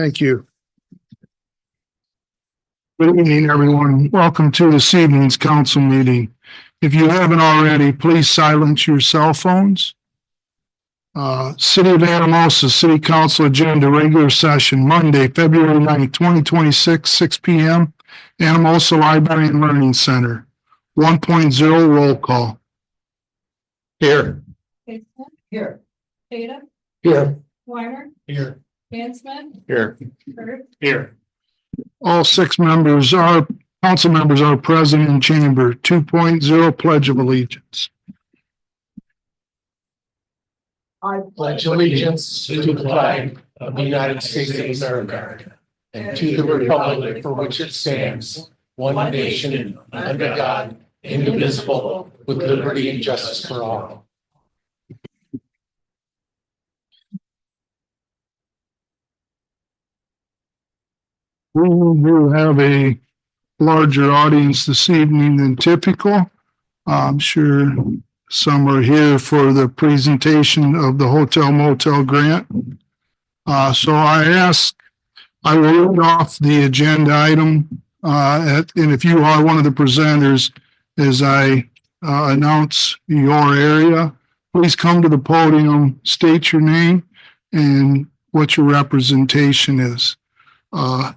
Thank you. Good evening, everyone. Welcome to this evening's council meeting. If you haven't already, please silence your cell phones. City of Anamosa City Council agenda regular session Monday, February 9th, 2026, 6 p.m. Anamosa Library and Learning Center. 1.0 roll call. Here. Here. Data. Here. Weiner. Here. Dan Smith. Here. Kurt. Here. All six members are council members are present in chamber. 2.0 Pledge of Allegiance. I pledge allegiance to the flag of the United States of America and to the republic for which it stands, one nation, under God, indivisible, with liberty and justice for all. We do have a larger audience this evening than typical. I'm sure some are here for the presentation of the hotel motel grant. So I will read off the agenda item, and if you are one of the presenters, as I announce your area, please come to the podium, state your name and what your representation is.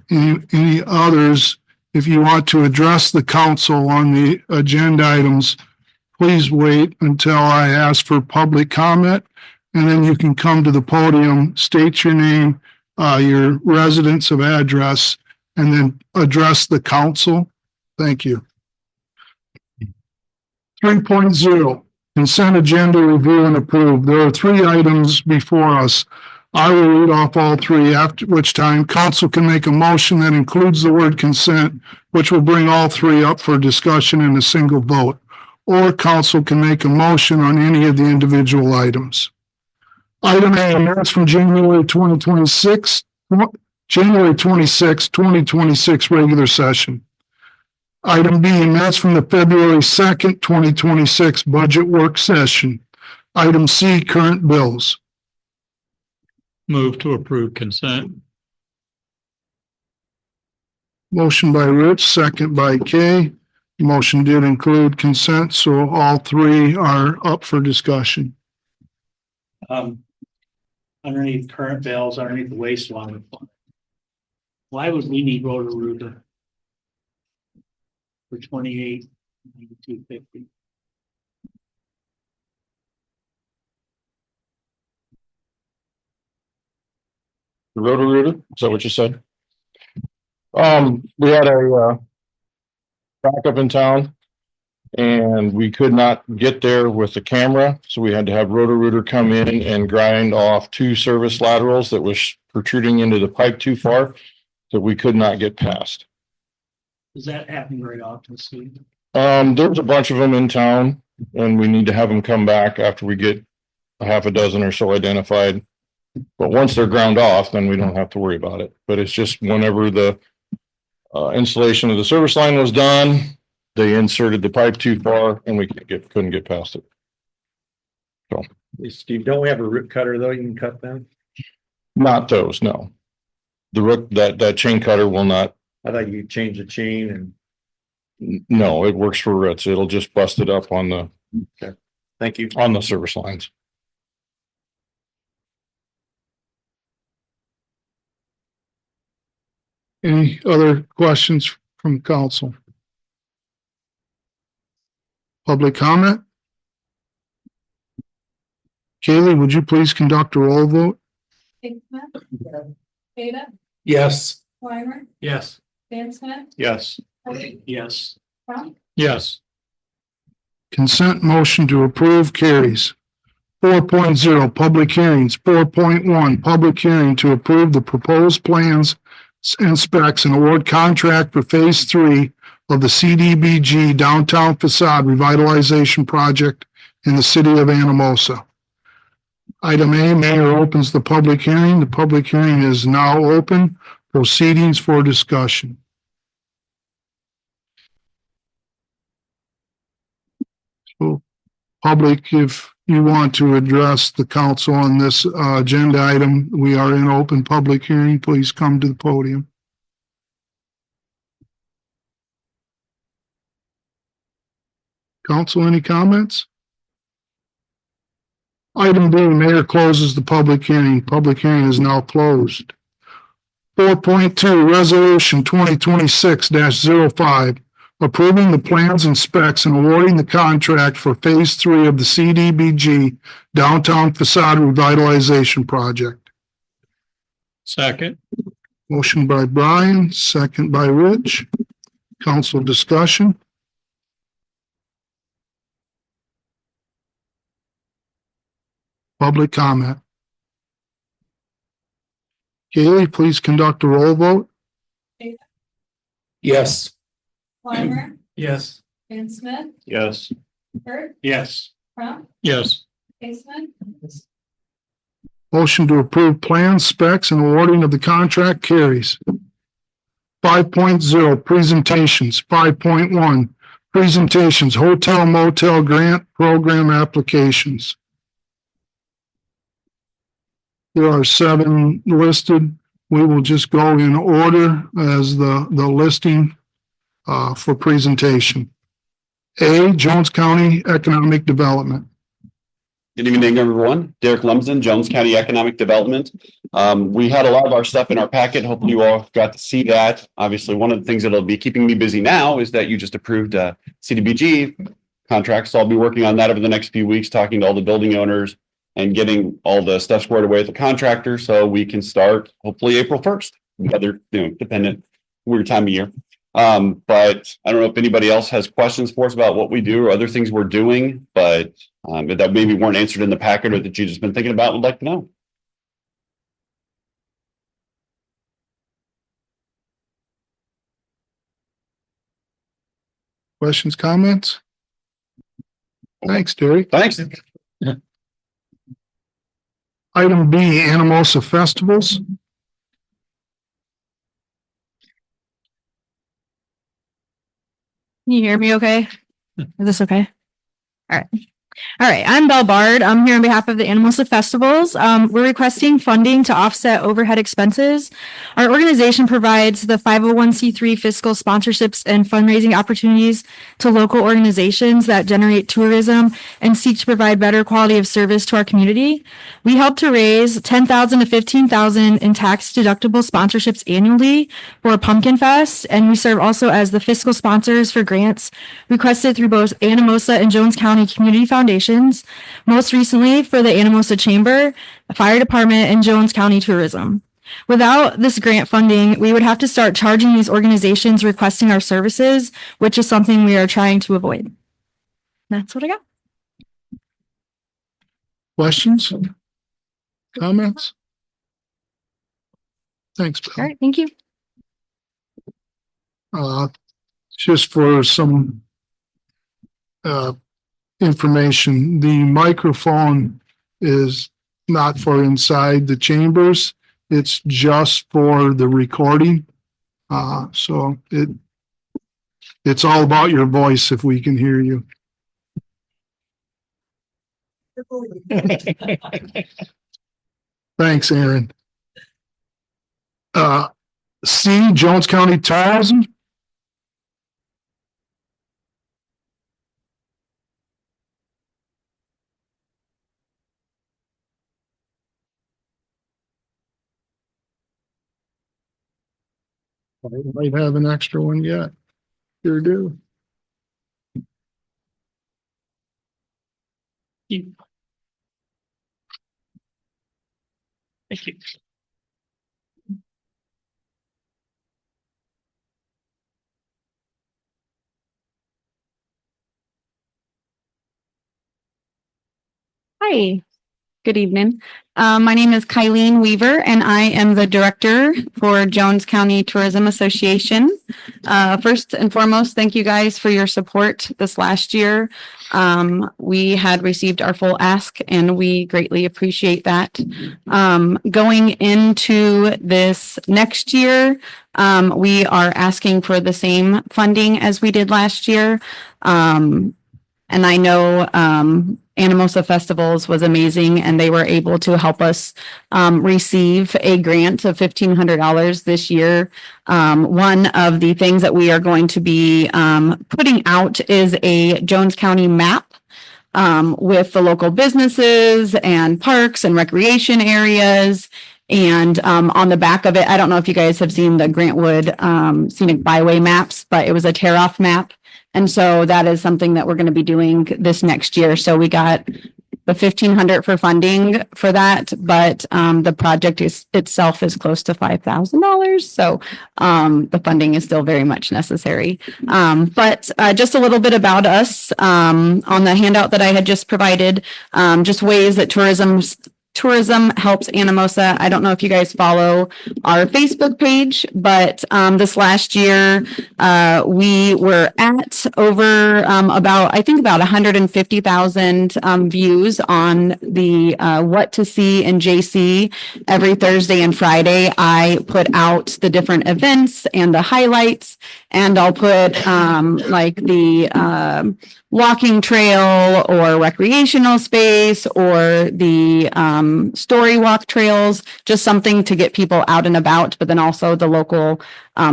Any others, if you want to address the council on the agenda items, please wait until I ask for public comment, and then you can come to the podium, state your name, your residence of address, and then address the council. Thank you. 3.0, consent agenda review and approve. There are three items before us. I will read off all three, after which time council can make a motion that includes the word consent, which will bring all three up for discussion in a single vote. Or council can make a motion on any of the individual items. Item A, minutes from January 26, 2026 regular session. Item B, minutes from the February 2nd, 2026 budget work session. Item C, current bills. Move to approve consent. Motion by Rich, second by Kay. Motion did include consent, so all three are up for discussion. Underneath current bills, underneath the wastewater fund. Why would we need Roto-Rooter for 28,250? Roto-Rooter, is that what you said? We had a backup in town and we could not get there with the camera. So we had to have Roto-Rooter come in and grind off two service laterals that was protruding into the pipe too far that we could not get past. Does that happen very often, Steve? There's a bunch of them in town and we need to have them come back after we get a half a dozen or so identified. But once they're ground off, then we don't have to worry about it. But it's just whenever the installation of the service line was done, they inserted the pipe too far and we couldn't get past it. So, Steve, don't we have a root cutter though? You can cut them? not those, no. The root, that chain cutter will not. I thought you change the chain and. No, it works for roots. It'll just bust it up on the. Okay. Thank you. On the service lines. Any other questions from council? Public comment? Kaylee, would you please conduct a roll vote? Smith. Data. Yes. Weiner. Yes. Dan Smith. Yes. Kurt. Yes. Trump. Yes. Consent motion to approve carries. 4.0 public hearings. 4.1 public hearing to approve the proposed plans and specs and award contract for phase 3 of the CDBG downtown facade revitalization project in the city of Anamosa. Item A, mayor opens the public hearing. The public hearing is now open. Proceedings for discussion. So, public, if you want to address the council on this agenda item, we are in open public hearing. Please come to the podium. Council, any comments? Item B, mayor closes the public hearing. Public hearing is now closed. 4.2, resolution 2026-05, approving the plans and specs and awarding the contract for phase 3 of the CDBG downtown facade revitalization project. Second. Motion by Brian, second by Rich. Council discussion. Public comment. Kaylee, please conduct a roll vote. Yes. Weimer, Yes. Dan Smith, Yes. Bert, Yes. Crump, Yes. Hickman, Motion to approve plans, specs, and awarding of the contract carries. 5.0, presentations. 5.1, presentations, hotel motel grant program applications. There are 7 listed. We will just go in order as the listing for presentation. A, Jones County Economic Development. Good evening, everyone. Derek Lumsden, Jones County Economic Development. We had a lot of our stuff in our packet. Hopefully you all got to see that. Obviously, one of the things that'll be keeping me busy now is that you just approved CDBG contracts. So I'll be working on that over the next few weeks, talking to all the building owners and getting all the stuff squared away with the contractor so we can start hopefully April 1st, whether, dependent weird time of year. But I don't know if anybody else has questions for us about what we do or other things we're doing, but that maybe weren't answered in the packet or that you've just been thinking about and would like to know. Questions, comments? Thanks, Derek. Thanks. Item B, Anamosa Festivals. Can you hear me okay? Is this okay? All right. All right, I'm Belle Bard. I'm here on behalf of the Anamosa Festivals. We're requesting funding to offset overhead expenses. Our organization provides the 501c3 fiscal sponsorships and fundraising opportunities to local organizations that generate tourism and seek to provide better quality of service to our community. We help to raise $10,000 to $15,000 in tax-deductible sponsorships annually for Pumpkin Fest, and we serve also as the fiscal sponsors for grants requested through both Anamosa and Jones County Community Foundations, most recently for the Anamosa Chamber, the Fire Department, and Jones County Tourism. Without this grant funding, we would have to start charging these organizations requesting our services, which is something we are trying to avoid. That's what I got. Questions? Comments? Thanks, All Bill. right, thank you. Just for some information, the microphone is not for inside the chambers. It's just for the recording. So it's all about your voice if we can hear you. Thanks, Aaron. C, Jones County Tourism. I might have an extra one yet. Sure do. Thank you. Hi, good evening. My name is Kylene Weaver, and I am the director for Jones County Tourism Association. First and foremost, thank you guys for your support this last year. We had received our full ask, and we greatly appreciate that. Going into this next year, we are asking for the same funding as we did last year. And I know Anamosa Festivals was amazing, and they were able to help us receive a grant of $1,500 this year. One of the things that we are going to be putting out is a Jones County map with the local businesses and parks and recreation areas. And on the back of it, I don't know if you guys have seen the Grantwood Scenic Byway maps, but it was a tear-off map. And so that is something that we're going to be doing this next year. So we got the $1,500 for funding for that, but the project itself is close to $5,000. So the funding is still very much necessary. But just a little bit about us on the handout that I had just provided, just ways that tourism helps Anamosa. I don't know if you guys follow our Facebook page, but this last year we were at over about 150,000 views on the What to See in JC. Every Thursday and Friday, I put out the different events and the highlights, and I'll put like the walking trail or recreational space or the story walk trails, just something to get people out and about, but then also the local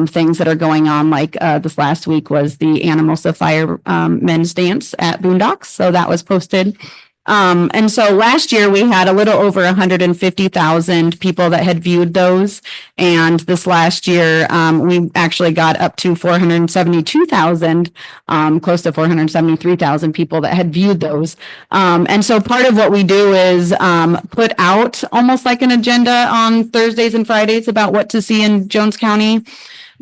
things that are going on. Like this last week was the Anamosa Fire Men's Dance at Boondocks. So that was posted. And so last year we had a little over 150,000 people that had viewed those. And this last year, we actually got up to 472,000, close to 473,000 people that had viewed those. And so part of what we do is put out almost like an agenda on Thursdays and Fridays about what to see in Jones County.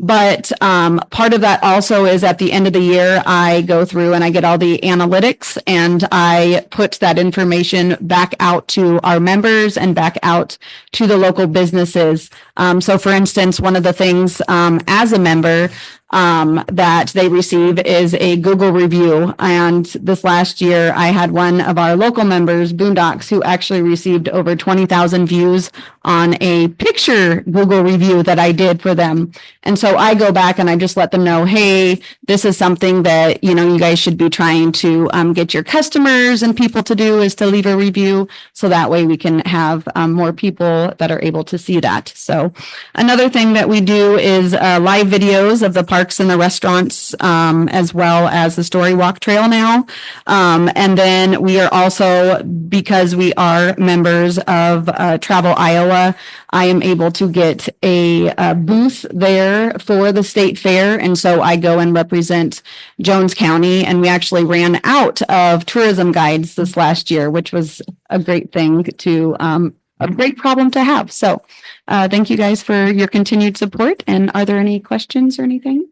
But part of that also is at the end of the year, I go through and I get all the analytics and I put that information back out to our members and back out to the local businesses. So for instance, one of the things as a member that they receive is a Google review. And this last year, I had one of our local members, Boondocks, who actually received over 20,000 views on a picture Google review that I did for them. And so I go back and I just let them know, hey, this is something that, you guys should be trying to get your customers and people to do, is to leave a review. So that way we can have more people that are able to see that. So another thing that we do is live videos of the parks and the restaurants, as well as the story walk trail now. And then we are also, because we are members of Travel Iowa, I am able to get a booth there for the state fair. And so I go and represent Jones County, and we actually ran out of tourism guides this last year, which was a great thing to, a great problem to have. So thank you guys for your continued support. And are there any questions or anything?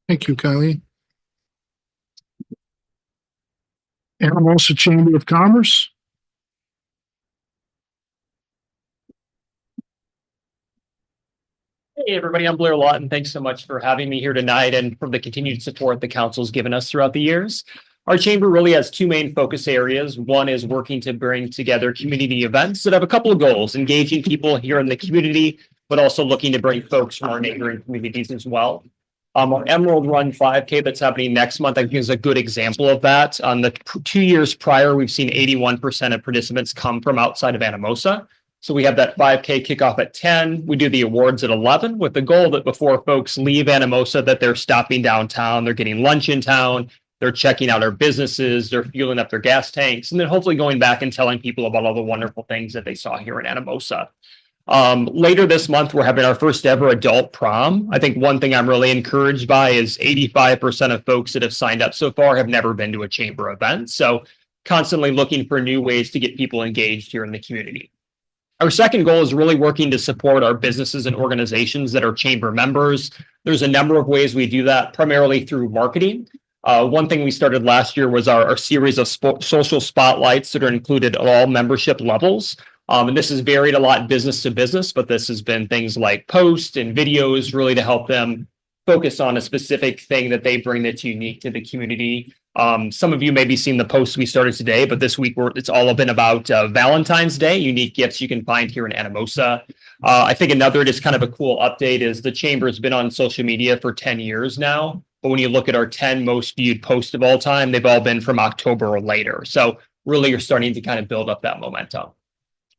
Thank you, Kylie. Anamosa Chamber of Commerce. Hey, everybody, I'm Blair Lawton. Thanks so much for having me here tonight and for the continued support the council's given us throughout the years. Our chamber really has two main focus areas. One is working to bring together community events that have a couple of goals, engaging people here in the community, but also looking to bring folks from our neighboring communities as well. Our Emerald Run 5K that's happening next month, I think, is a good example of that. On the 2 years prior, we've seen 81% of participants come from outside of Anamosa. So we have that 5K kickoff at 10. We do the awards at 11 with the goal that before folks leave Anamosa, that they're stopping downtown, they're getting lunch in town, they're checking out our businesses, they're fueling up their gas tanks, and then hopefully going back and telling people about all the wonderful things that they saw here in Anamosa. Later this month, we're having our first ever adult prom. I think one thing I'm really encouraged by is 85% of folks that have signed up so far have never been to a chamber event. So constantly looking for new ways to get people engaged here in the community. Our second goal is really working to support our businesses and organizations that are chamber members. There's a number of ways we do that, primarily through marketing. One thing we started last year was our series of social spotlights that are included at all membership levels. And this has varied a lot business to business, but this has been things like posts and videos really to help them focus on a specific thing that they bring that's unique to the community. Some of you may be seeing the posts we started today, but this week it's all been about Valentine's Day, unique gifts you can find here in Anamosa. I think another just kind of a cool update is the chamber has been on social media for 10 years now. But when you look at our 10 most viewed posts of all time, they've all been from October or later. So really you're starting to kind of build up that momentum.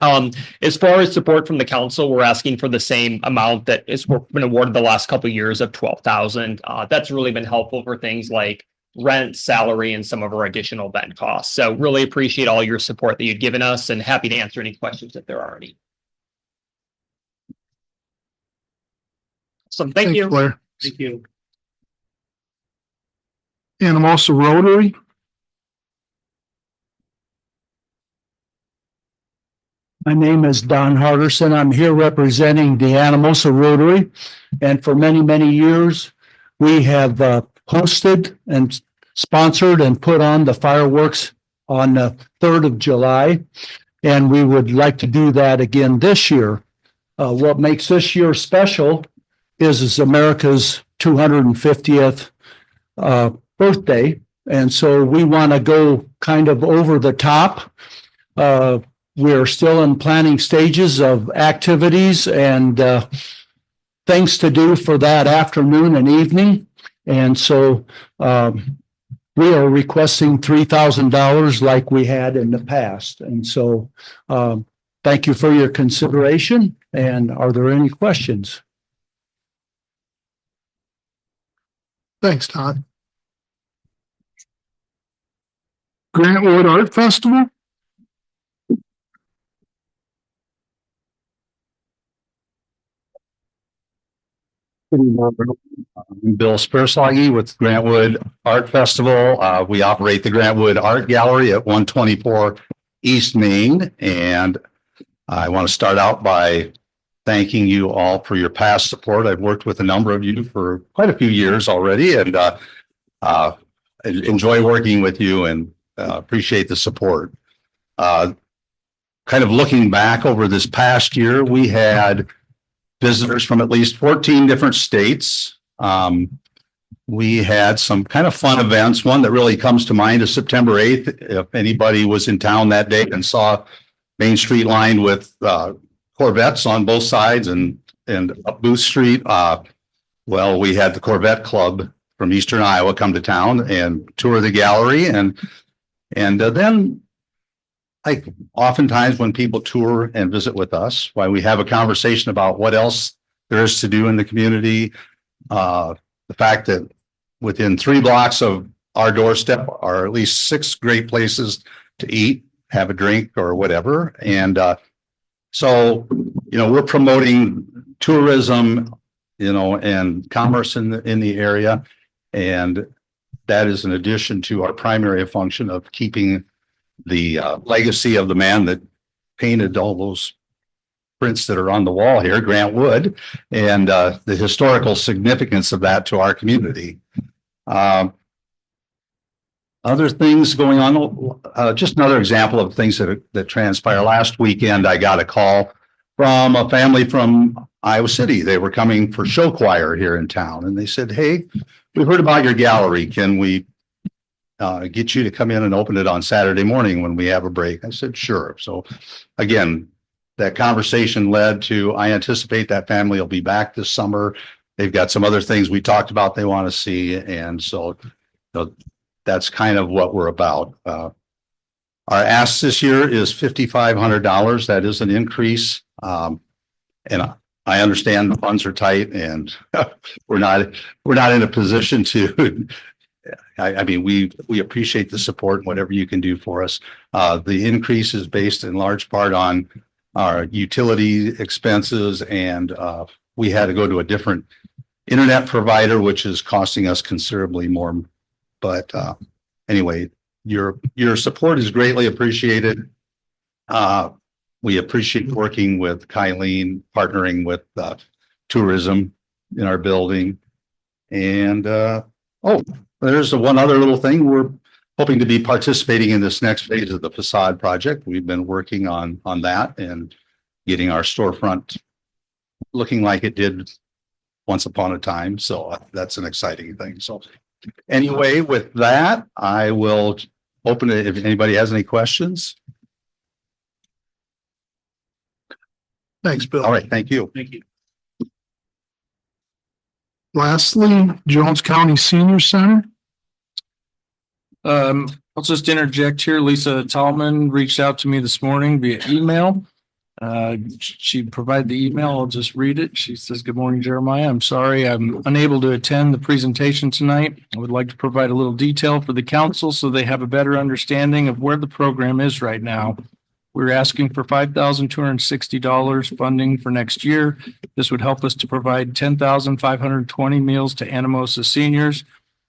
As far as support from the council, we're asking for the same amount that has been awarded the last couple of years of 12,000. That's really been helpful for things like rent, salary, and some of our additional event costs. So really appreciate all your support that you've given us and happy to answer any questions if there are any. So thank you. Blair. Thank you. Anamosa Rotary. My name is Don Harderson. I'm here representing the Anamosa Rotary. And for many, many years, we have hosted and sponsored and put on the fireworks on the 3rd of July. And we would like to do that again this year. What makes this year special is America's 250th birthday. And so we want to go kind of over the top. We're still in planning stages of activities and things to do for that afternoon and evening. And so we are requesting $3,000 like we had in the past. And so thank you for your consideration. And are there any questions? Thanks, Todd. Grantwood Art Festival. I'm Bill Spirsagi with Grantwood Art Festival. We operate the Grantwood Art Gallery at 124 East Main. And I want to start out by thanking you all for your past support. I've worked with a number of you for quite a few years already and enjoy working with you and appreciate the support. Kind of looking back over this past year, we had visitors from at least 14 different states. We had some kind of fun events. One that really comes to mind is September 8th. If anybody was in town that day and saw Main Street lined with Corvettes on both sides and up Booth Street, well, we had the Corvette Club from Eastern Iowa come to town and tour the gallery. And then like oftentimes when people tour and visit with us, why we have a conversation about what else there is to do in the community. The fact that within 3 blocks of our doorstep are at least 6 great places to eat, have a drink or whatever. And so, we're promoting tourism, and commerce in the area. And that is in addition to our primary function of keeping the legacy of the man that painted all those prints that are on the wall here, Grant Wood, and the historical significance of that to our community. Other things going on, just another example of things that transpire. Last weekend, I got a call from a family from Iowa City. They were coming for show choir here in town, and they said, "Hey, we heard about your gallery. Can we get you to come in and open it on Saturday morning when we have a break?" I said, "Sure." So again, that conversation led to, I anticipate that family will be back this summer. They've got some other things we talked about they want to see. And so that's kind of what we're about. Our ask this year is $5,500. That is an increase. And I understand the funds are tight and we're not in a position to I mean, we appreciate the support and whatever you can do for us. The increase is based in large part on our utility expenses, and we had to go to a different internet provider, which is costing us considerably more. But anyway, your support is greatly appreciated. We appreciate working with Kylene, partnering with tourism in our building. And there's one other little thing. We're hoping to be participating in this next phase of the facade project. We've been working on that and getting our storefront looking like it did once upon a time. So that's an exciting thing. So anyway, with that, I will open it if anybody has any questions. Thanks, Bill. All right. Thank you. Thank you. Lastly, Jones County Senior Center. I'll just interject here. Lisa Tallman reached out to me this morning via email. She provided the email. I'll just read it. She says, "Good morning, Jeremiah. I'm sorry I'm unable to attend the presentation tonight. I would like to provide a little detail for the council so they have a better understanding of where the program is right now. We're asking for $5,260 funding for next year. This would help us to provide 10,520 meals to Anamosa seniors.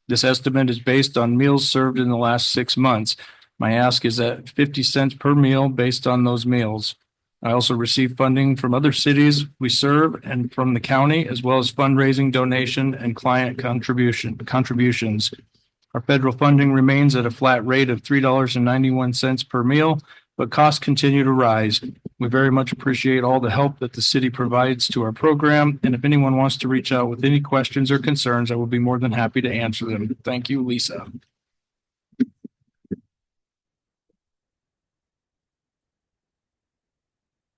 This estimate is based on meals served in the last 6 months. My ask is at 50 cents per meal based on those meals. I also receive funding from other cities we serve and from the county, as well as fundraising, donation, and client contributions. Our federal funding remains at a flat rate of $3.91 per meal, but costs continue to rise. We very much appreciate all the help that the city provides to our program, and if anyone wants to reach out with any questions or concerns, I will be more than happy to answer them. Thank you, Lisa."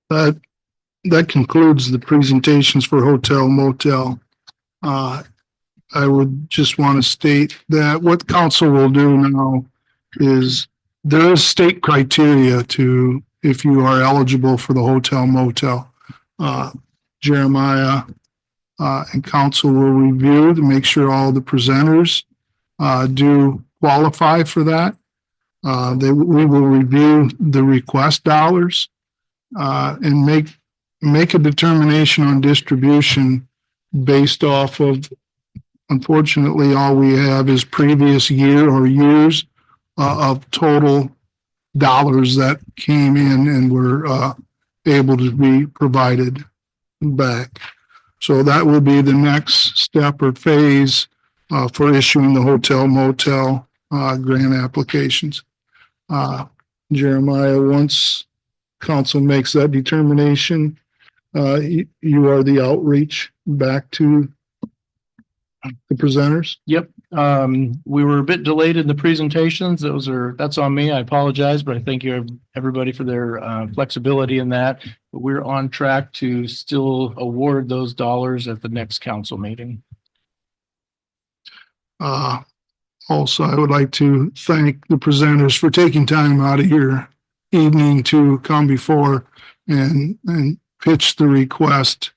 That concludes the presentations for hotel motel. I would just want to state that what council will do now is there is state criteria to if you are eligible for the hotel motel. Jeremiah and council will review to make sure all the presenters do qualify for that. We will review the request dollars and make a determination on distribution based off of, unfortunately, all we have is previous year or years of total dollars that came in and were able to be provided back. So that will be the next step or phase for issuing the hotel motel grant applications. Jeremiah, once council makes that determination, you are the outreach back to the presenters. Yep. We were a bit delayed in the presentations. That's on me. I apologize, but I thank you everybody for their flexibility in that. But we're on track to still award those dollars at the next council meeting. Also, I would like to thank the presenters for taking time out of your evening to come before and pitch the request,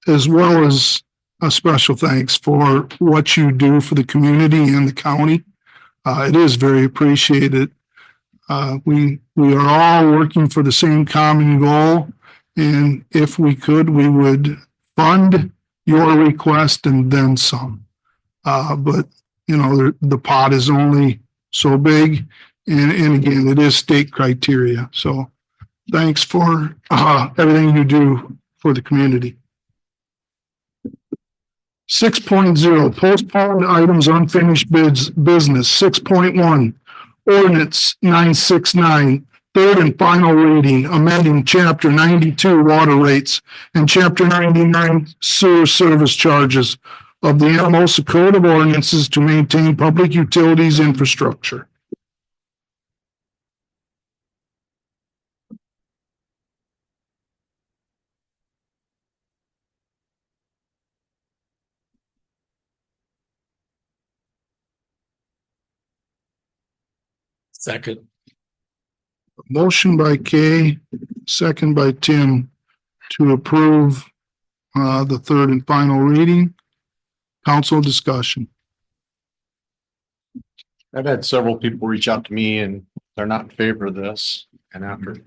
as well as a special thanks for what you do for the community and the county. It is very appreciated. We are all working for the same common goal, and if we could, we would fund your request and then some. But you know, the pot is only so big, and again, it is state criteria. So thanks for everything you do for the community. 6.0, postponed items, unfinished business. 6.1, ordinance 969, third and final reading, amending chapter 92 water rates and chapter 99 sewer service charges of the Anamosa Code of Ordinances to maintain public utilities infrastructure. Second. Motion by Kay, second by Tim to approve the third and final reading. Council discussion. I've had several people reach out to me and they're not in favor of this. And after,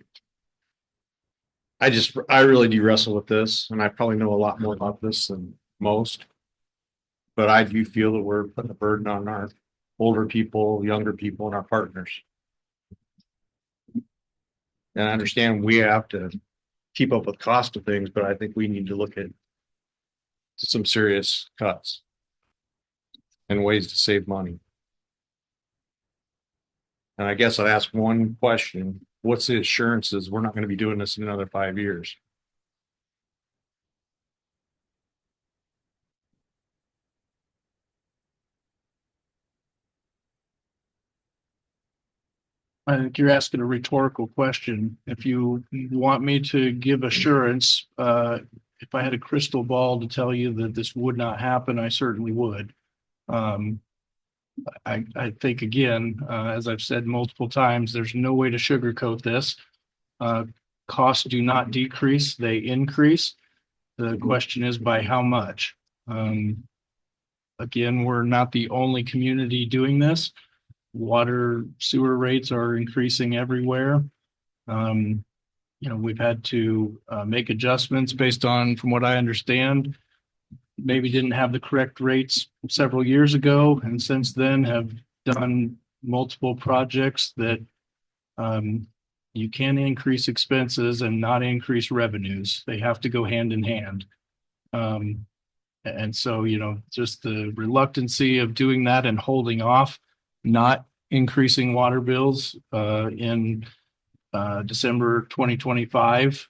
I really do wrestle with this, and I probably know a lot more about this than most. But I do feel that we're putting a burden on our older people, younger people, and our partners. And I understand we have to keep up with cost of things, but I think we need to look at some serious cuts and ways to save money. And I guess I'd ask one question: what's the assurances we're not going to be doing this in another 5 years? I think you're asking a rhetorical question. If you want me to give assurance, if I had a crystal ball to tell you that this would not happen, I certainly would. I think again, as I've said multiple times, there's no way to sugarcoat this. Costs do not decrease, they increase. The question is by how much? Again, we're not the only community doing this. Water sewer rates are increasing everywhere. We've had to make adjustments based on, from what I understand, maybe didn't have the correct rates several years ago, and since then have done multiple projects that you can increase expenses and not increase revenues. They have to go hand in hand. And so, just the reluctancy of doing that and holding off, not increasing water bills in December 2025.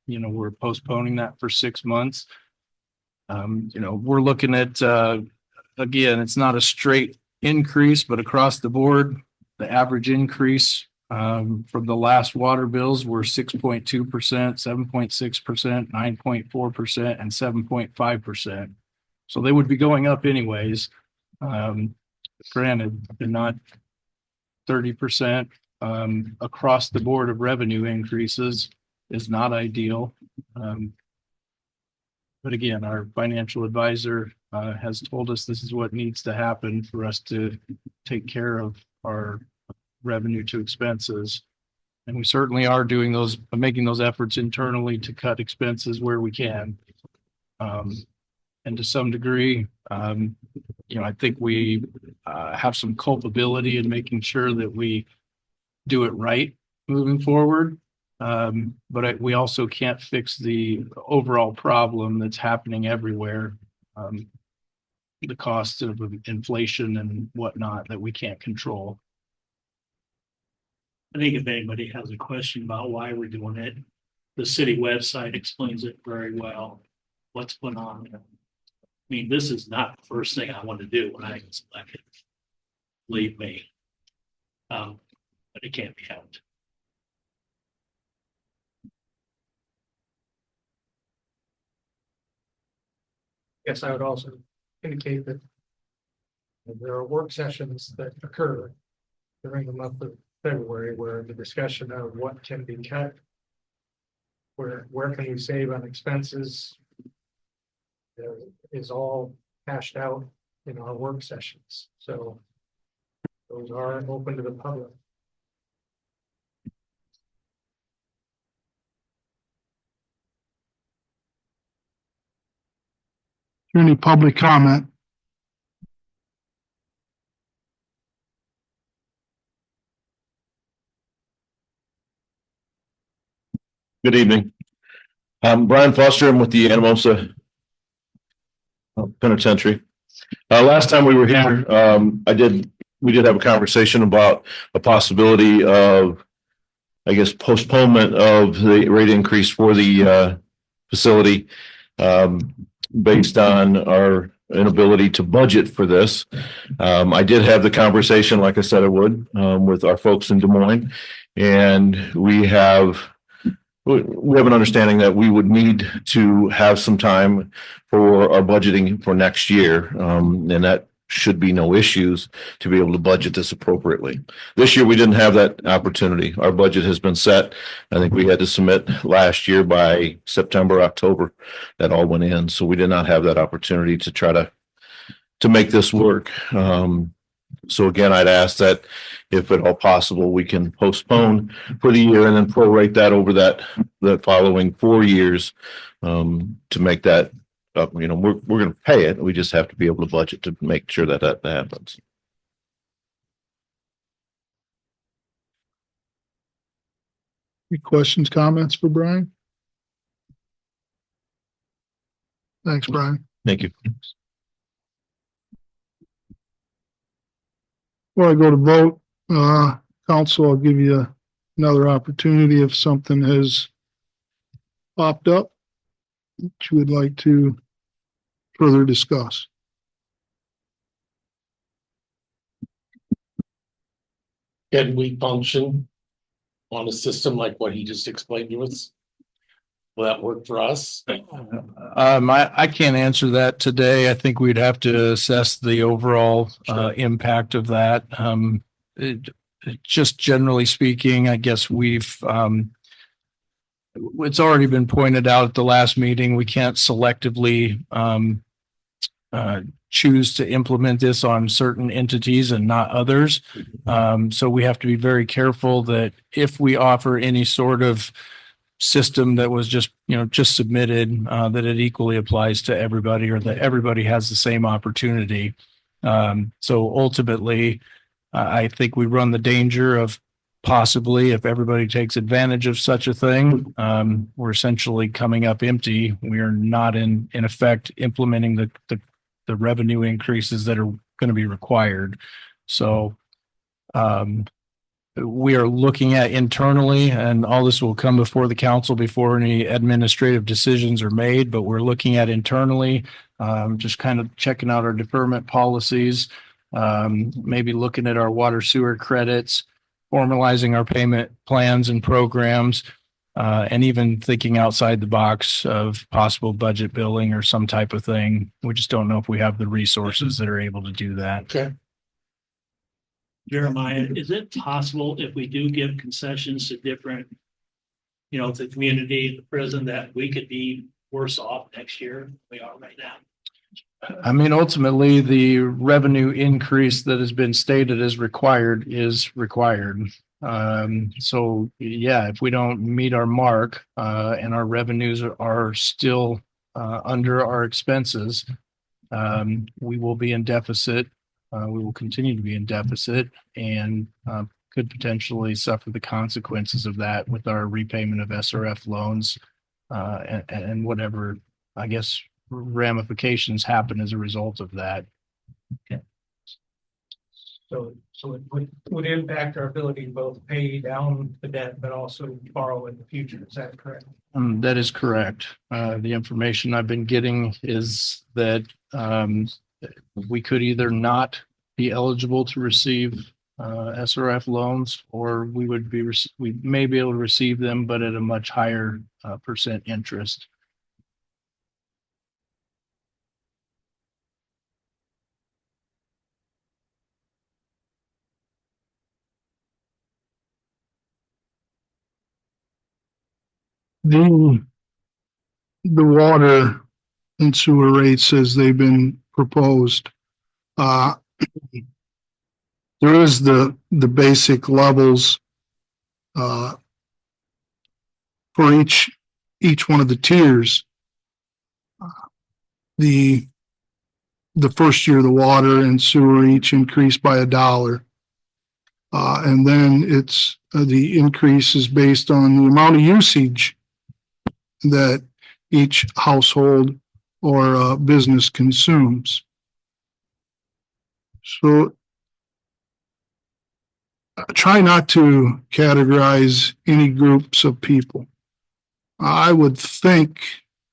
We're postponing that for 6 months. We're looking at, again, it's not a straight increase, but across the board, the average increase from the last water bills were 6.2%, 7.6%, 9.4%, and 7.5%. So they would be going up anyways. Granted, they're not 30% across the board of revenue increases is not ideal. But again, our financial advisor has told us this is what needs to happen for us to take care of our revenue to expenses. And we certainly are making those efforts internally to cut expenses where we can. And to some degree, I think we have some culpability in making sure that we do it right moving forward. But we also can't fix the overall problem that's happening everywhere. The cost of inflation and whatnot that we can't control. I think if anybody has a question about why we're doing it, the city website explains it very well. What's going on there. I mean, this is not the first thing I want to do when I get selected. Believe me. But it can't be helped. Yes, I would also indicate that there are work sessions that occur during the month of February where the discussion of what can be cut, where can we save on expenses, is all hashed out in our work sessions. So those are open to the public. Any public comment? Good evening. I'm Brian Foster. I'm with the Anamosa Penitentiary. Last time we were here, we did have a conversation about a possibility of, I guess, postponement of the rate increase for the facility based on our inability to budget for this. I did have the conversation, like I said I would, with our folks in Des Moines, and we have an understanding that we would need to have some time for our budgeting for next year, and that should be no issues to be able to budget this appropriately. This year, we didn't have that opportunity. Our budget has been set. I think we had to submit last year by September, October. That all went in, so we did not have that opportunity to try to make this work. So again, I'd ask that if at all possible, we can postpone for the year and then prorate that over that following 4 years to make that up. We're going to pay it. We just have to be able to budget to make sure that happens. Any questions, comments for Brian? Thanks, Brian. Thank you. Before I go to vote, council, I'll give you another opportunity if something has popped up that you would like to further discuss. Can we function on a system like what he just explained to us? Will that work for us? I can't answer that today. I think we'd have to assess the overall impact of that. Just generally speaking, I guess it's already been pointed out at the last meeting, we can't selectively choose to implement this on certain entities and not others. So we have to be very careful that if we offer any sort of system that was just submitted, that it equally applies to everybody or that everybody has the same opportunity. So ultimately, I think we run the danger of possibly, if everybody takes advantage of such a thing, we're essentially coming up empty. We are not in effect implementing the revenue increases that are going to be required. So we are looking at internally, and all this will come before the council before any administrative decisions are made, but we're looking at internally, just kind of checking out our deferment policies, maybe looking at our water sewer credits, formalizing our payment plans and programs, and even thinking outside the box of possible budget billing or some type of thing. We just don't know if we have the resources that are able to do that. Okay. Jeremiah, is it possible if we do give concessions to different, to the community, the prison, that we could be worse off next year than we are right now? I mean, ultimately, the revenue increase that has been stated as required is required. So yeah, if we don't meet our mark, and our revenues are still under our expenses, we will be in deficit. We will continue to be in deficit and could potentially suffer the consequences of that with our repayment of SRF loans, and whatever, I guess, ramifications happen as a result of that. So it would impact our ability to both pay down the debt, but also borrow in the future. Is that correct? That is correct. The information I've been getting is that we could either not be eligible to receive SRF loans, or we may be able to receive them, but at a much higher percent interest. The water and sewer rates as they've been proposed. There is the basic levels for each one of the tiers. The first year, the water and sewer each increased by $1. And then it's the increase is based on the amount of usage that each household or business consumes. So try not to categorize any groups of people. I would think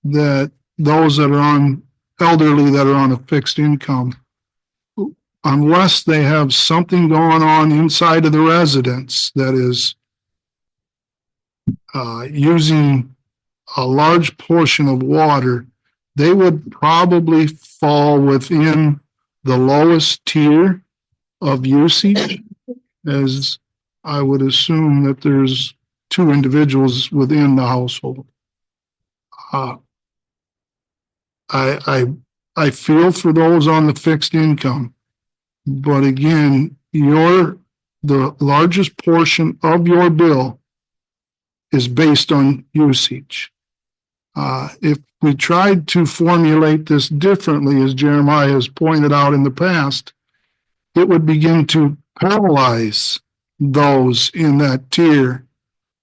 that those that are elderly that are on a fixed income, unless they have something going on inside of the residence that is using a large portion of water, they would probably fall within the lowest tier of usage, as I would assume that there's 2 individuals within the household. I feel for those on the fixed income, but again, the largest portion of your bill is based on usage. If we tried to formulate this differently, as Jeremiah has pointed out in the past, it would begin to penalize those in that tier,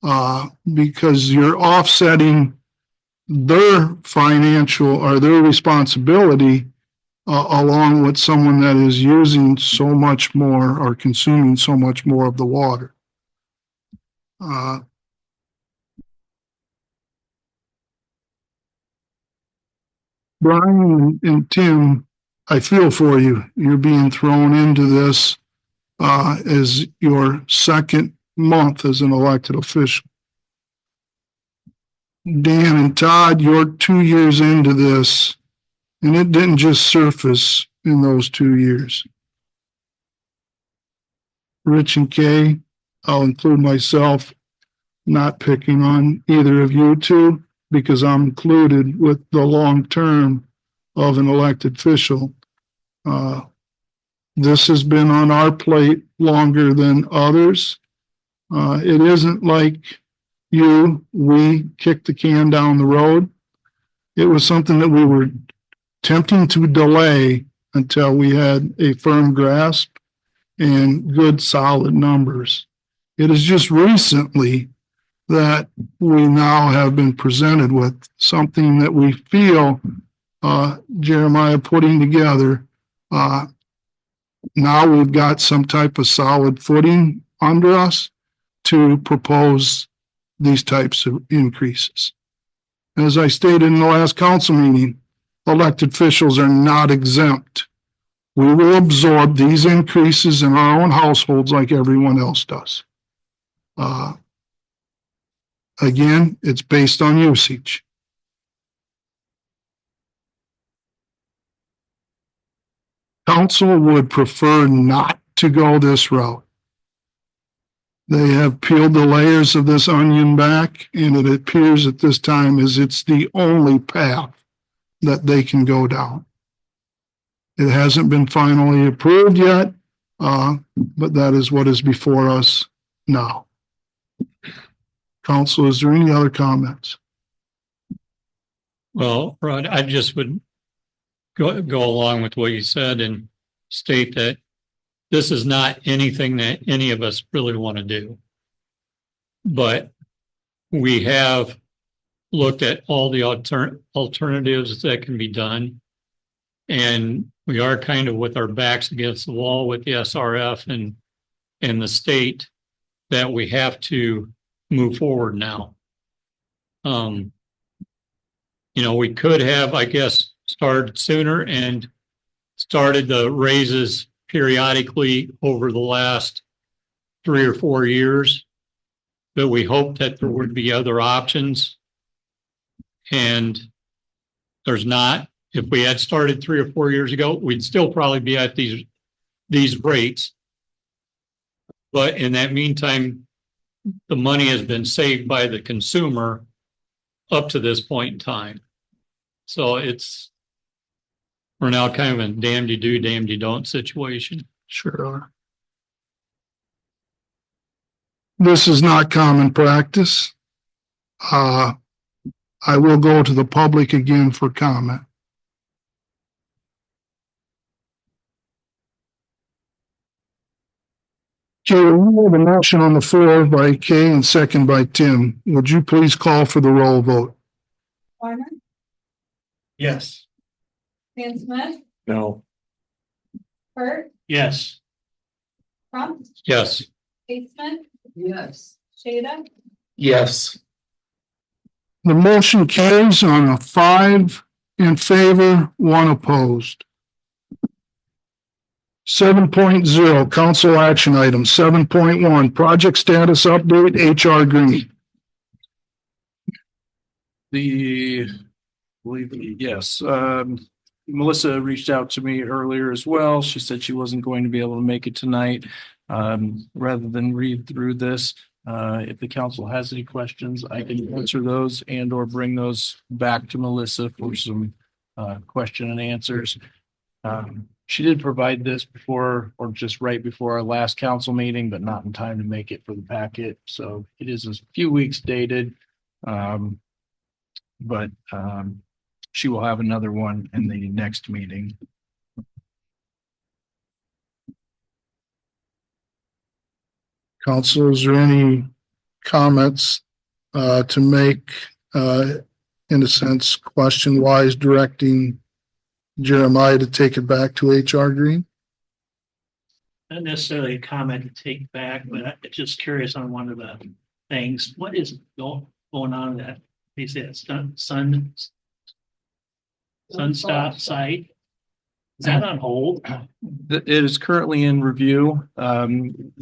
because you're offsetting their financial or their responsibility along with someone that is using so much more or consuming so much more of the water. Brian and Tim, I feel for you. You're being thrown into this as your second month as an elected official. Dan and Todd, you're 2 years into this, and it didn't just surface in those 2 years. Rich and Kay, I'll include myself, not picking on either of you two, because I'm included with the long term of an elected official. This has been on our plate longer than others. It isn't like we kicked the can down the road. It was something that we were attempting to delay until we had a firm grasp and good solid numbers. It is just recently that we now have been presented with something that we feel Jeremiah putting together. Now we've got some type of solid footing under us to propose these types of increases. As I stated in the last council meeting, elected officials are not exempt. We will absorb these increases in our own households like everyone else does. Again, it's based on usage. Council would prefer not to go this route. They have peeled the layers of this onion back, and it appears at this time as it's the only path that they can go down. It hasn't been finally approved yet, but that is what is before us now. Council, is there any other comments? Well, Rod, I just would go along with what you said and state that this is not anything that any of us really want to do. But we have looked at all the alternatives that can be done. And we are kind of with our backs against the wall with the SRF and the state that we have to move forward now. We could have, I guess, started sooner and started the raises periodically over the last 3 or 4 years, but we hoped that there would be other options. And there's not. If we had started 3 or 4 years ago, we'd still probably be at these rates. But in that meantime, the money has been saved by the consumer up to this point in time. So we're now kind of in damned you do, damned you don't situation. Sure. This is not common practice. I will go to the public again for comment. Okay, we have a motion on the floor by Kay and second by Tim. Would you please call for the roll vote? Weimer, Yes. Dan Smith, No. Bert, Yes. Crump, Yes. Kate Smith. Yes. Shada, Yes. The motion carries on a 5 in favor, 1 opposed. 7.0, council action item. 7.1, project status update, HR Green. Yes, Melissa reached out to me earlier as well. She said she wasn't going to be able to make it tonight. Rather than read through this, if the council has any questions, I can answer those and or bring those back to Melissa for some question and answers. She did provide this before or just right before our last council meeting, but not in time to make it for the packet. So it is a few weeks dated. But she will have another one in the next meeting. Council, is there any comments to make, in a sense, question wise, directing Jeremiah to take it back to HR Green? Not necessarily a comment to take back, but I'm just curious on one of the things. What is going on in that? They said Sunstop site. Is that on hold? It is currently in review.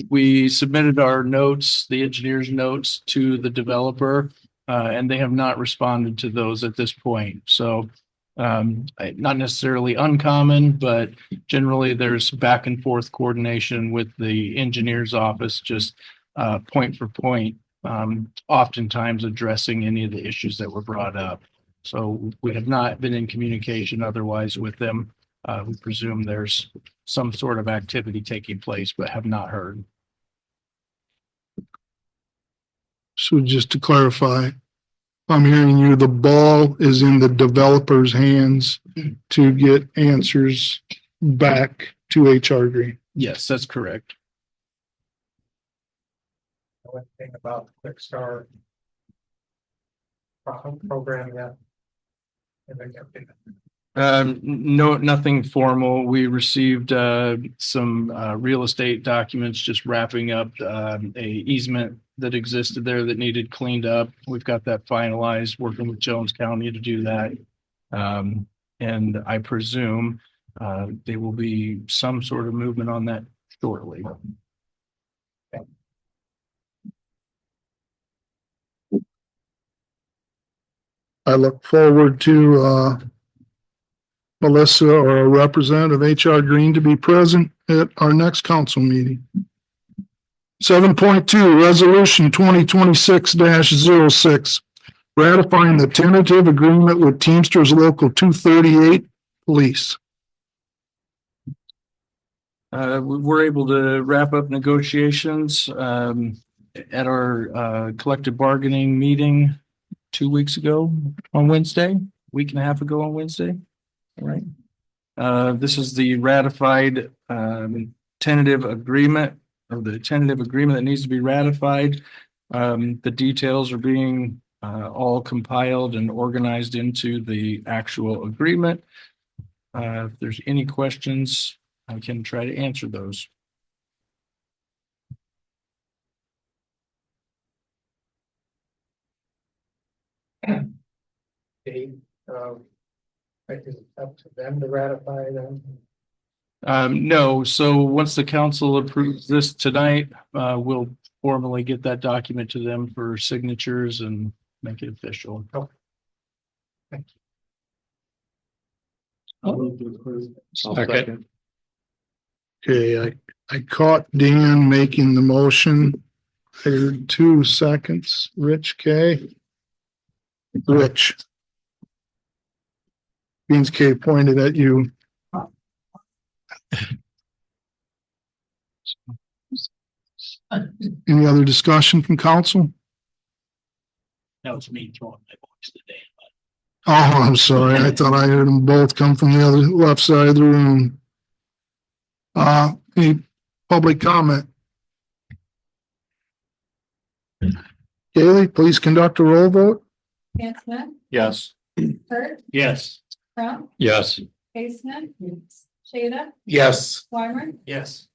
We submitted our notes, the engineer's notes to the developer. and they have not responded to those at this point. So not necessarily uncommon, but generally there's back and forth coordination with the engineer's office, just point for point, oftentimes addressing any of the issues that were brought up. So we have not been in communication otherwise with them. We presume there's some sort of activity taking place, but have not heard. So just to clarify, I'm hearing you, the ball is in the developer's hands to get answers back to HR Green. Yes, that's correct. One thing about the Quick Start program yet. No, nothing formal. We received some real estate documents, just wrapping up a easement that existed there that needed cleaned up. We've got that finalized, working with Jones County to do that. And I presume there will be some sort of movement on that shortly. I look forward to Melissa or a representative of HR Green to be present at our next council meeting. 7.2, Resolution 2026-06, ratifying the tentative agreement with Teamsters Local 238 Police. We were able to wrap up negotiations at our collective bargaining meeting 2 weeks ago on Wednesday, week and a half ago on Wednesday. All right. This is the ratified tentative agreement, or the tentative agreement that needs to be ratified. The details are being all compiled and organized into the actual agreement. If there's any questions, I can try to answer those. Dave, is it up to them to ratify them? No, so once the council approves this tonight, we'll formally get that document to them for signatures and make it official. Thank you. I'll move to approve. Second. Okay, I caught Dan making the motion. I heard 2 seconds. Rich K. Rich. Beans K pointed at you. Any other discussion from council? That was me throwing my voice today. Oh, I'm sorry. I thought I heard them both come from the other left side of the room. Any public comment? Haley, please conduct a roll vote. Dan Smith, Yes. Kurt, Yes. Crump, Yes. Baseman, Shada, Yes. Weimer, Yes.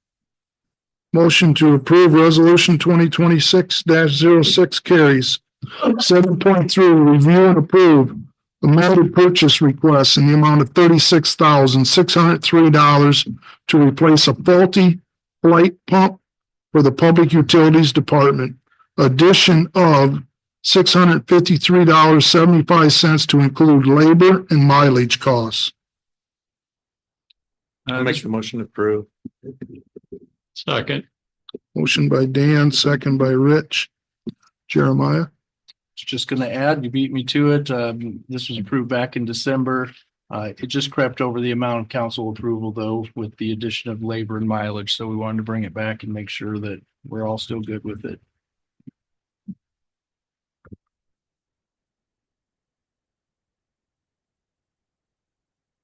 Motion to approve resolution 2026-06 carries. 7.3, review and approve amended purchase request in the amount of $36,603 to replace a faulty light pump for the Public Utilities Department. Addition of $653.75 to include labor and mileage costs. I'll make the motion to approve. Second. Motion by Dan, second by Rich. Jeremiah? Just going to add, you beat me to it. This was approved back in December. It just crept over the amount of council approval though, with the addition of labor and mileage. So we wanted to bring it back and make sure that we're all still good with it.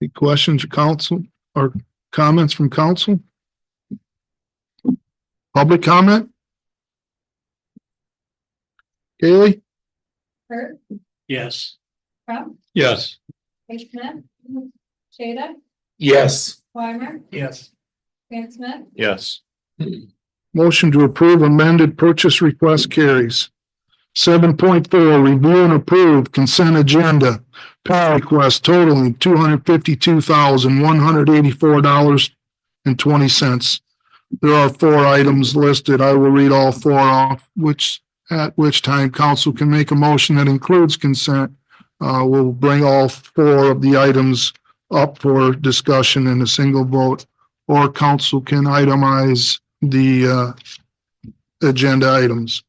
Any questions or council or comments from council? Public comment? Haley? Kurt, Yes. Crump, Yes. Baseman, Shada, Yes. Weimer, Yes. Dan Smith, Yes. Motion to approve amended purchase request carries. 7.4, review and approve consent agenda. Pay request totaling $252,184.20. There are 4 items listed. I will read all 4 off, which at which time council can make a motion that includes consent. We'll bring all four of the items up for discussion in a single vote, or council can itemize the agenda items.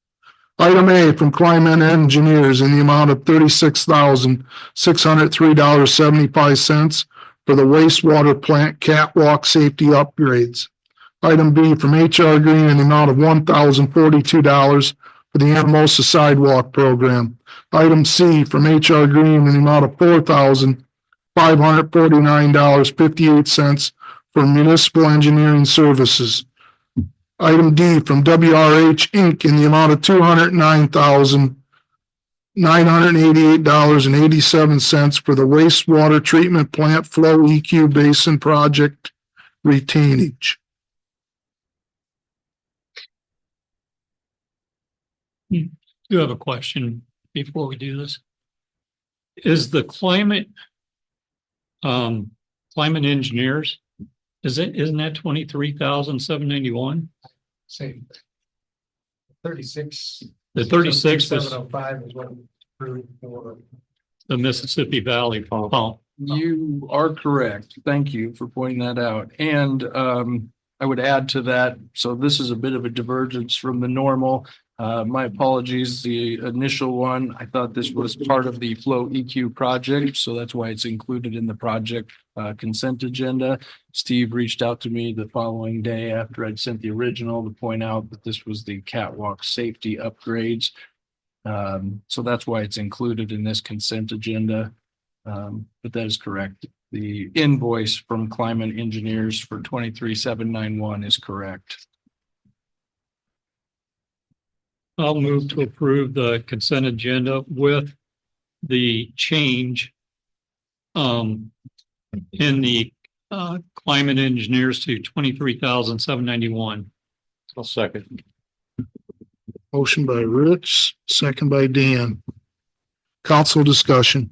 Item A from Climate Engineers in the amount of $36,603.75 for the wastewater plant catwalk safety upgrades. Item B from HR Green in the amount of $1,042 for the Anamosa sidewalk program. Item C from HR Green in the amount of $4,549.58 for municipal engineering services. Item D from WRH Inc. in the amount of $209,988.87 for the wastewater treatment plant flow EQ basin project retainage. Do have a question before we do this. Is the climate engineers, isn't that 23,791? Same. 36. The 36 was 705 is what we approved for. the Mississippi Valley pump. You are correct. Thank you for pointing that out. And I would add to that, so this is a bit of a divergence from the normal. My apologies, the initial one, I thought this was part of the Flow EQ project, so that's why it's included in the project consent agenda. Steve reached out to me the following day after I'd sent the original to point out that this was the catwalk safety upgrades. So that's why it's included in this consent agenda. But that is correct. The invoice from Climate Engineers for 23,791 is correct. I'll move to approve the consent agenda with the change in the climate engineers to 23,791. I'll second. Motion by Rich, second by Dan. Council discussion.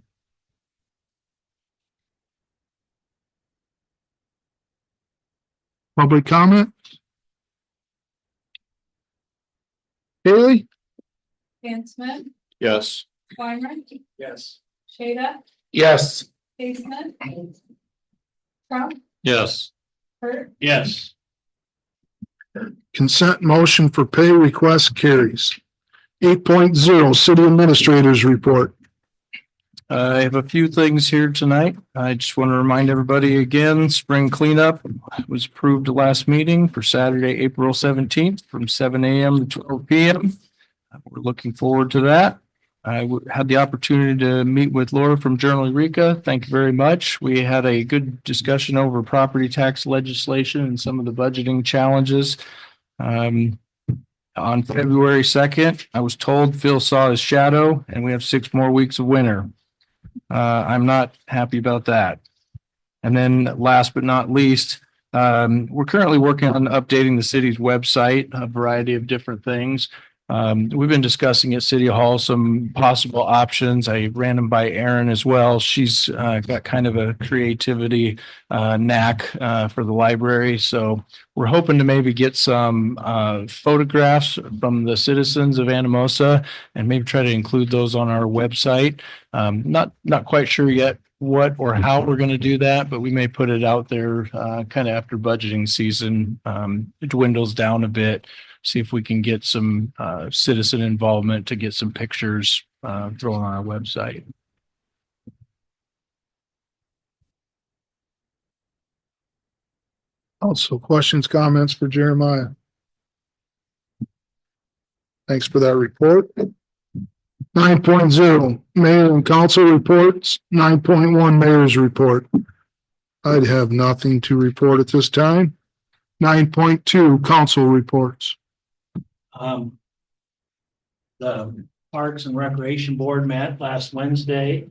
Public comment? Haley? Dan Smith, Yes. Weimer, Yes. Shada, Yes. Hickman, Trump, Yes. Hurt, Yes. Consent motion for pay request carries. 8.0 City Administrators Report. I have a few things here tonight. I just want to remind everybody again, spring cleanup was approved last meeting for Saturday, April 17th from 7 a.m. to 12 p.m. We're looking forward to that. I had the opportunity to meet with Laura from Journal Eureka. Thank you very much. We had a good discussion over property tax legislation and some of the budgeting challenges. On February 2nd, I was told Phil saw his shadow and we have 6 more weeks of winter. I'm not happy about that. And then last but not least, we're currently working on updating the city's website, a variety of different things. We've been discussing at City Hall some possible options. I ran them by Erin as well. She's got kind of a creativity knack for the library. So we're hoping to maybe get some photographs from the citizens of Anamosa and maybe try to include those on our website. Not quite sure yet what or how we're going to do that, but we may put it out there kind of after budgeting season dwindles down a bit. See if we can get some citizen involvement to get some pictures thrown on our website. Also, questions, comments for Jeremiah? Thanks for that report. 9.0 Mayor and Council reports. 9.1 Mayor's report. I'd have nothing to report at this time. 9.2 Council reports. The Parks and Recreation Board met last Wednesday.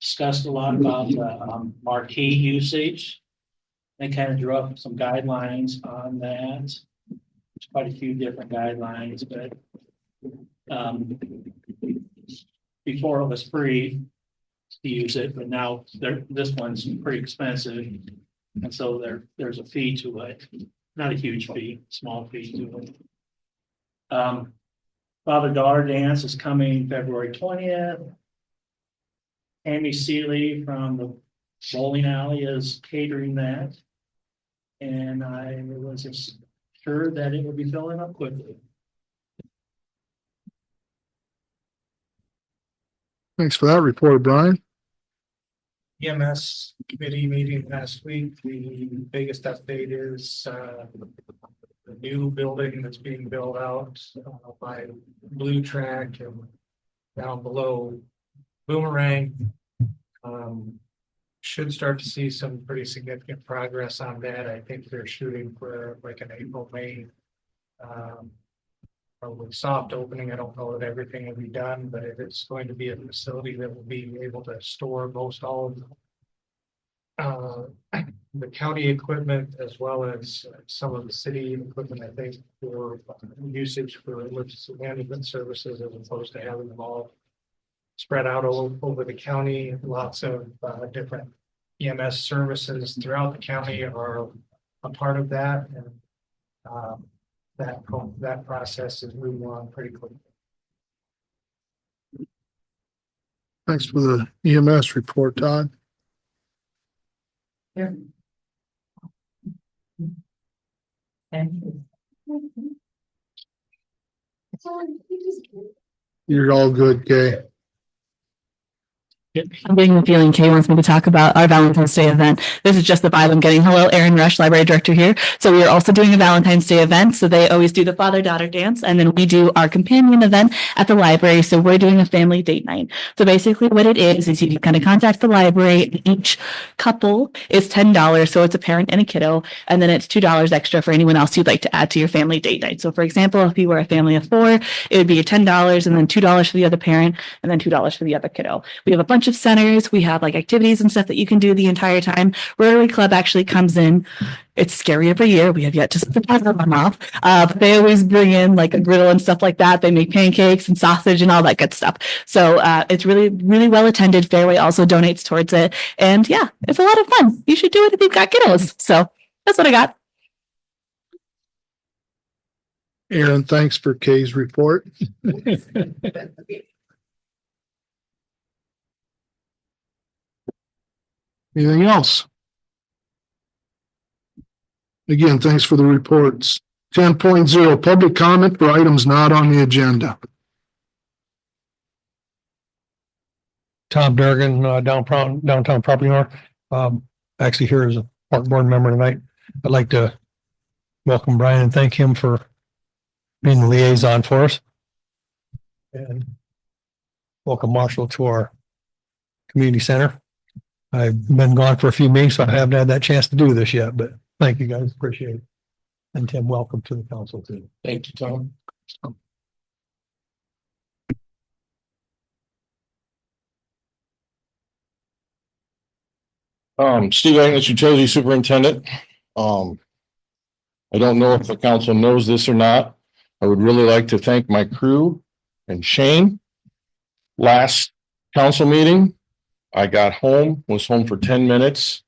Discussed a lot about marquee usage. They kind of drew up some guidelines on that. There's quite a few different guidelines, but before it was free to use it, but now this one's pretty expensive. And so there's a fee to it. Not a huge fee, small fee to it. Father-daughter dance is coming February 20th. Amy Seeley from the bowling alley is catering that. And I was assured that it would be filling up quickly. Thanks for that report, Brian. EMS committee meeting last week. The biggest update is the new building that's being built out by Blue Track and down below Boomerang. Should start to see some pretty significant progress on that. I think they're shooting for like an April, May. Probably soft opening. I don't know that everything will be done, but it's going to be a facility that will be able to store most all of the county equipment as well as some of the city equipment, I think, for usage for emergency management services as opposed to having them all spread out over the county. Lots of different EMS services throughout the county are a part of that. And that process is moving on pretty quickly. Thanks for the EMS report, Todd. Yeah. You're all good, Kay. I'm getting the feeling Kay wants me to talk about our Valentine's Day event. This is just the vibe I'm getting. Hello, Erin Rush, Library Director here. So we are also doing a Valentine's Day event. So they always do the father-daughter dance, and then we do our companion event at the library. So we're doing a family date night. So basically what it is you can kind of contact the library. Each couple is $10. So it's a parent and a kiddo. And then it's $2 extra for anyone else you'd like to add to your family date night. So for example, if you were a family of 4, it would be $10 and then $2 for the other parent and then $2 for the other kiddo. We have a bunch of centers. We have like activities and stuff that you can do the entire time. Rotary Club actually comes in. It's scary every year. We have yet to surprise them off. But they always bring in like a griddle and stuff like that. They make pancakes and sausage and all that good stuff. So it's really, really well attended. Fairway also donates towards it. And yeah, it's a lot of fun. You should do it if you've got kiddos. So that's what I got. Aaron, thanks for Kay's report. Anything else? Again, thanks for the reports. 10.0, public comment for items not on the agenda. Tom Durgan, downtown property owner. Actually here as a park board member tonight. I'd like to welcome Brian and thank him for being the liaison for us. And welcome Marshall to our community center. I've been gone for a few meetings, so I haven't had that chance to do this yet, but thank you guys. Appreciate it. And Tim, welcome to the council too. Thank you, Tom. Steve Agnes, Utility Superintendent. I don't know if the council knows this or not. I would really like to thank my crew and Shane. Last council meeting, I got home, was home for 10 minutes.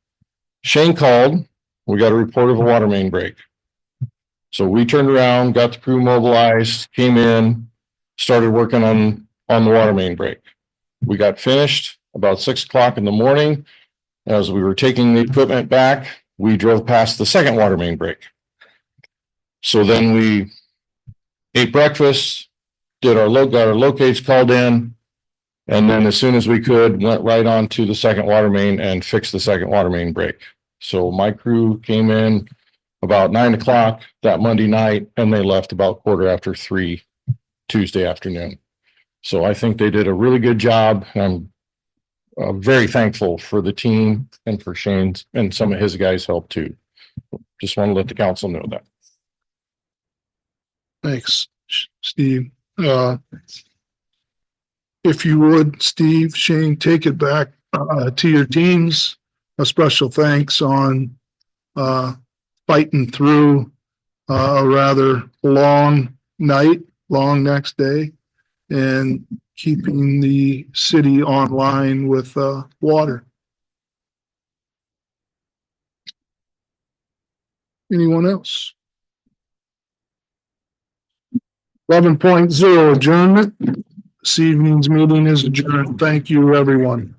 Shane called. We got a report of a water main break. So we turned around, got the crew mobilized, came in, started working on the water main break. We got finished about 6 o'clock in the morning. As we were taking the equipment back, we drove past the second water main break. So then we ate breakfast, got our locates called in, and then as soon as we could, went right on to the second water main and fixed the second water main break. So my crew came in about 9 o'clock that Monday night, and they left about 3:15 Tuesday afternoon. So I think they did a really good job. I'm very thankful for the team and for Shane's and some of his guys' help too. Just want to let the council know that. Thanks, Steve. If you would, Steve, Shane, take it back to your teams. A special thanks on fighting through a rather long night, long next day, and keeping the city online with water. Anyone else? 11.0 adjournment. This evening's meeting is adjourned. Thank you, everyone.